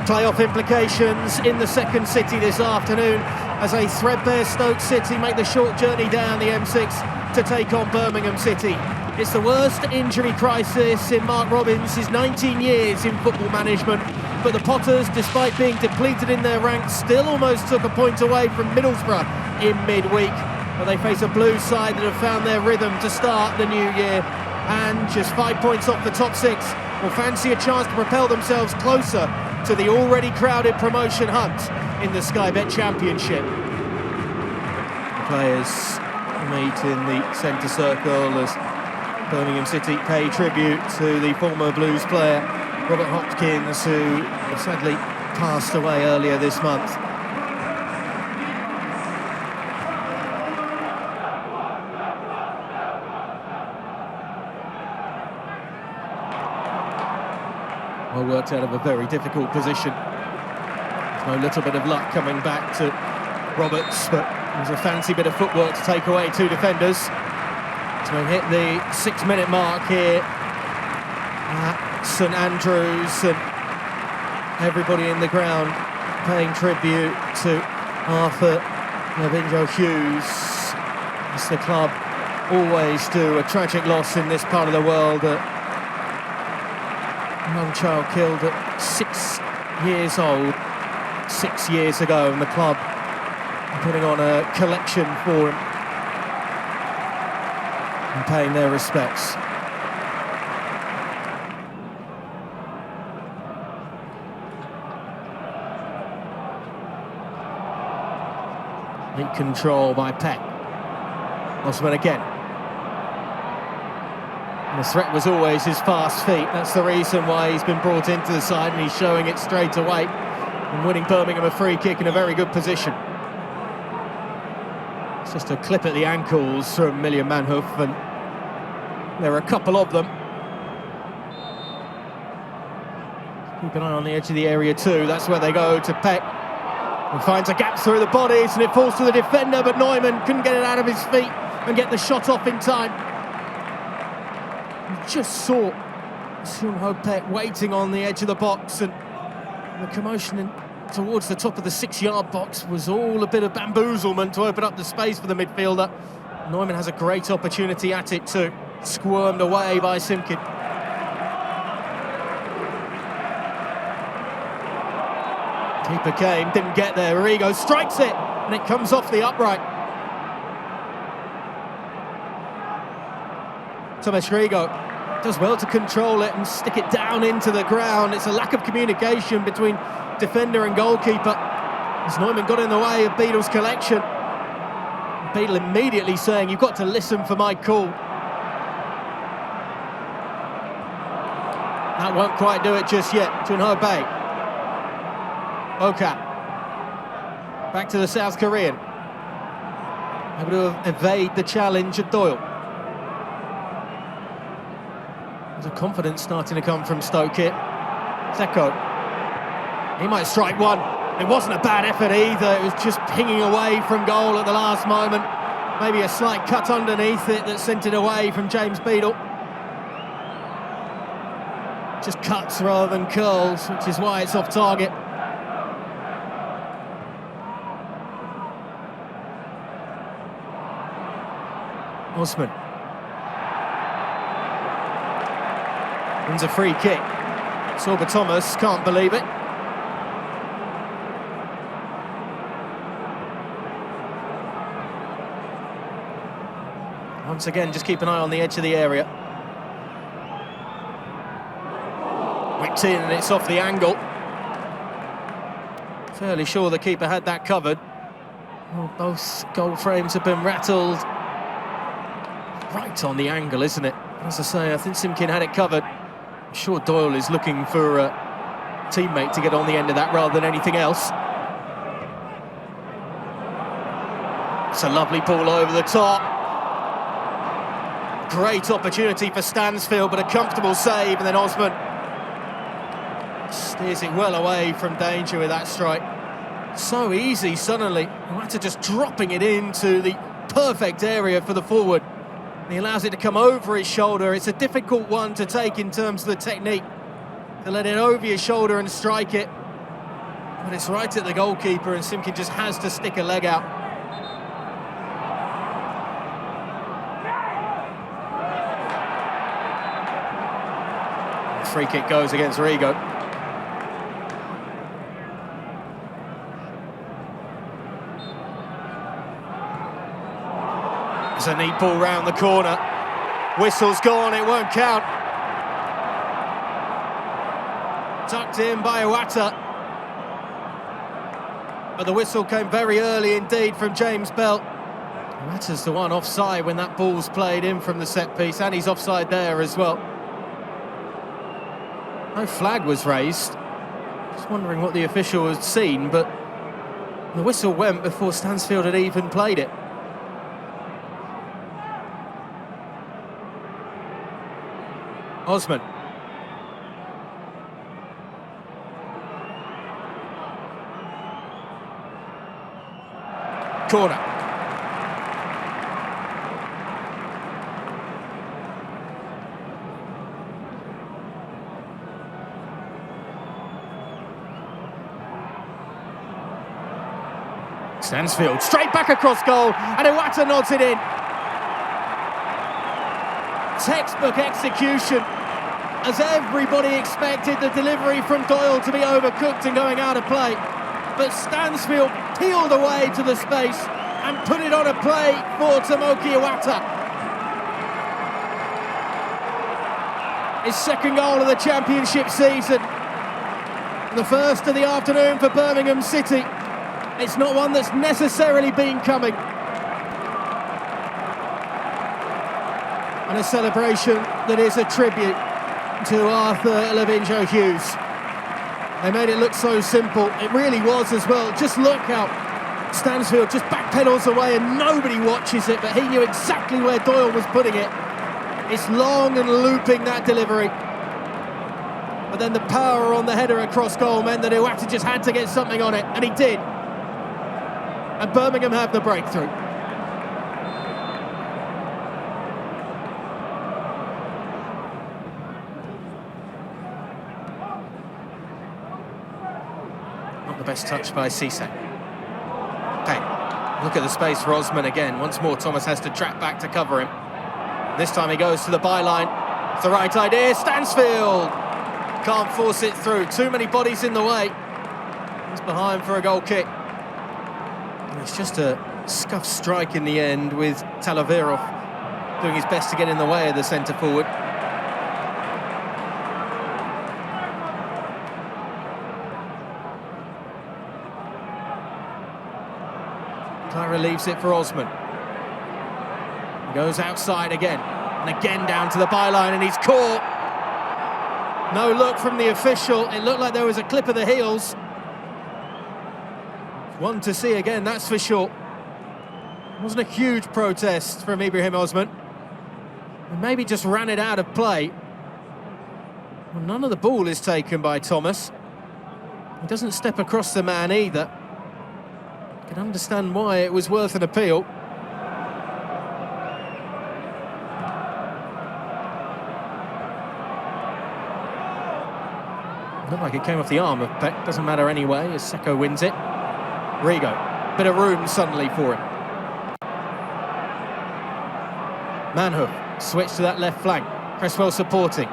Playoff implications in the second city this afternoon as a threadbare Stoke City make the short journey down the M6 to take on Birmingham City. It's the worst injury crisis in Mark Robins' 19 years in football management, but the Potters, despite being depleted in their ranks, still almost took a point away from Middlesbrough in midweek. But they face a Blues side that have found their rhythm to start the new year, and just 5 points off the top six will fancy a chance to propel themselves closer to the already crowded promotion hunt in the Sky Bet Championship. The players meet in the centre circle as Birmingham City pay tribute to the former Blues player Robert Hopkins, who sadly passed away earlier this month. Well worked out of a very difficult position. There's no little bit of luck coming back to Roberts, but it was a fancy bit of footwork to take away two defenders. So we hit the 6-minute mark here at St Andrews, and everybody in the ground paying tribute to Arthur Hughes, as the club always do. A tragic loss in this part of the world. A young child killed at 6 years old 6 years ago, and the club putting on a collection for him and paying their respects. In control by Peck. Osman again. And the threat was always his fast feet. That's the reason why he's been brought into the side, and he's showing it straight away and winning Birmingham a free kick in a very good position. It's just a clip at the ankles from Million Manhoef, and there are a couple of them. Keep an eye on the edge of the area too. That's where they go to Peck. And finds a gap through the bodies, and it falls to the defender, but Neumann couldn't get it out of his feet and get the shot off in time. You just saw Junho Peck waiting on the edge of the box, and the commotion towards the top of the 6-yard box was all a bit of bamboozlement to open up the space for the midfielder. Neumann has a great opportunity at it too. Squirmed away by Simkin. Keeper came, didn't get there. Rigo strikes it, and it comes off the upright. Tomáš Rigo does well to control it and stick it down into the ground. It's a lack of communication between defender and goalkeeper, as Neumann got in the way of Beadle's collection. Beadle immediately saying, "You've got to listen for my call." That won't quite do it just yet. Junho Bae. Oka. Back to the South Korean. Able to evade the challenge of Doyle. There's a confidence starting to come from Stoke here. Zeko. He might strike one. It wasn't a bad effort either. It was just pinging away from goal at the last moment. Maybe a slight cut underneath it that sent it away from James Beadle. Just cuts rather than curls, which is why it's off target. Osman. Wins a free kick. Sorba Thomas can't believe it. Once again, just keep an eye on the edge of the area. Whipped in, and it's off the angle. Fairly sure the keeper had that covered. Well, both goal frames have been rattled. Right on the angle, isn't it? As I say, I think Simkin had it covered. I'm sure Doyle is looking for a teammate to get on the end of that rather than anything else. It's a lovely ball over the top. Great opportunity for Stansfield, but a comfortable save, and then Osman steers it well away from danger with that strike. So easy suddenly. Morata just dropping it into the perfect area for the forward. He allows it to come over his shoulder. It's a difficult one to take in terms of the technique. To let it over your shoulder and strike it. But it's right at the goalkeeper, and Simkin just has to stick a leg out. The free kick goes against Rigo. It's a neat ball round the corner. Whistle's gone, it won't count. Tucked in by Iwata. But the whistle came very early indeed from James Bell. Iwata's the one offside when that ball's played in from the set piece, and he's offside there as well. No flag was raised. Just wondering what the official had seen, but the whistle went before Stansfield had even played it. Osman. Corner. Stansfield straight back across goal, and Iwata nods it in. Textbook execution, as everybody expected the delivery from Doyle to be overcooked and going out of play. But Stansfield peeled away to the space and put it on a play for Tomoki Iwata. His second goal of the championship season. And the first of the afternoon for Birmingham City. It's not one that's necessarily been coming. And a celebration that is a tribute to Arthur Lavinjo Hughes. They made it look so simple. It really was as well. Just look how Stansfield just backpedals away and nobody watches it, but he knew exactly where Doyle was putting it. It's long and looping, that delivery. But then the power on the header across goal meant that Iwata just had to get something on it, and he did. And Birmingham have the breakthrough. Not the best touch by Cisse. Hey, look at the space for Osman again. Once more, Thomas has to track back to cover him. This time he goes to the byline. It's the right idea. Stansfield can't force it through. Too many bodies in the way. He's behind for a goal kick. And it's just a scuffed strike in the end, with Talaverov doing his best to get in the way of the centre forward. Clara leaves it for Osman. He goes outside again, and again down to the byline, and he's caught. No look from the official. It looked like there was a clip of the heels. One to see again, that's for sure. It wasn't a huge protest from Ibrahim Osman. And maybe just ran it out of play. Well, none of the ball is taken by Thomas. He doesn't step across the man either. I can understand why it was worth an appeal. Looked like it came off the arm of Peck. Doesn't matter anyway, as Seko wins it. Rigo, bit of room suddenly for him. Manhoef, switch to that left flank. Cresswell supporting.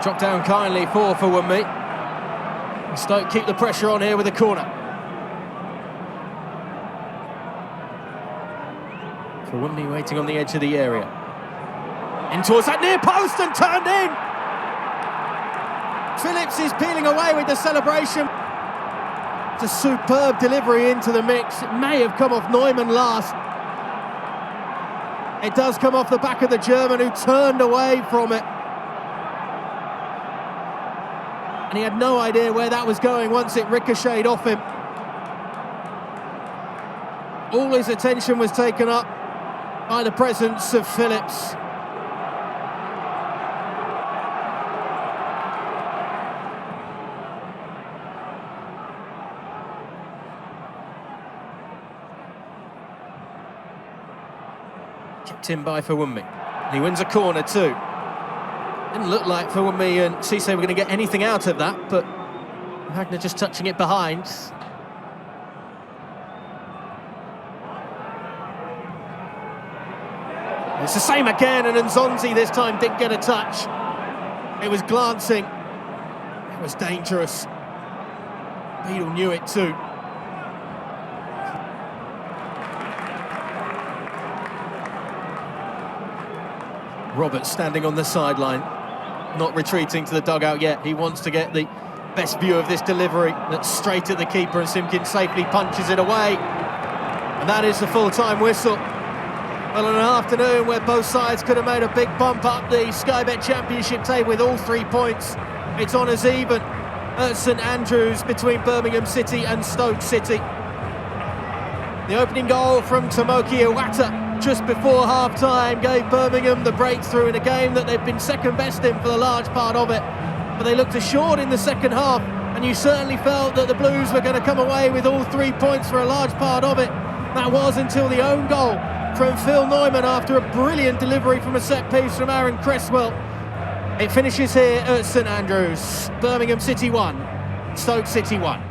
Drop down kindly for Wunmi. Stoke keep the pressure on here with a corner. For Wunmi waiting on the edge of the area. In towards that near post and turned in! Phillips is peeling away with the celebration. It's a superb delivery into the mix. It may have come off Neumann last. It does come off the back of the German, who turned away from it. And he had no idea where that was going once it ricocheted off him. All his attention was taken up by the presence of Phillips. Kept in by Wunmi. He wins a corner too. Didn't look like Fuller and Cisse were going to get anything out of that, but Wagner just touching it behind. It's the same again, and Nzonzi this time did get a touch. It was glancing. It was dangerous. Beadle knew it too. Roberts standing on the sideline, not retreating to the dugout yet. He wants to get the best view of this delivery. That's straight at the keeper, and Simpkins safely punches it away. And that is the full-time whistle. Well, in an afternoon where both sides could have made a big bump up the Sky Bet Championship table with all 3 points, it's on as even at St Andrews between Birmingham City and Stoke City. The opening goal from Tomoki Iwata just before half-time gave Birmingham the breakthrough in a game that they've been second best in for the large part of it. But they looked assured in the second half, and you certainly felt that the Blues were going to come away with all 3 points for a large part of it. That was until the own goal from Phil Neumann after a brilliant delivery from a set piece from Aaron Cresswell. It finishes here at St Andrews. Birmingham City 1, Stoke City 1.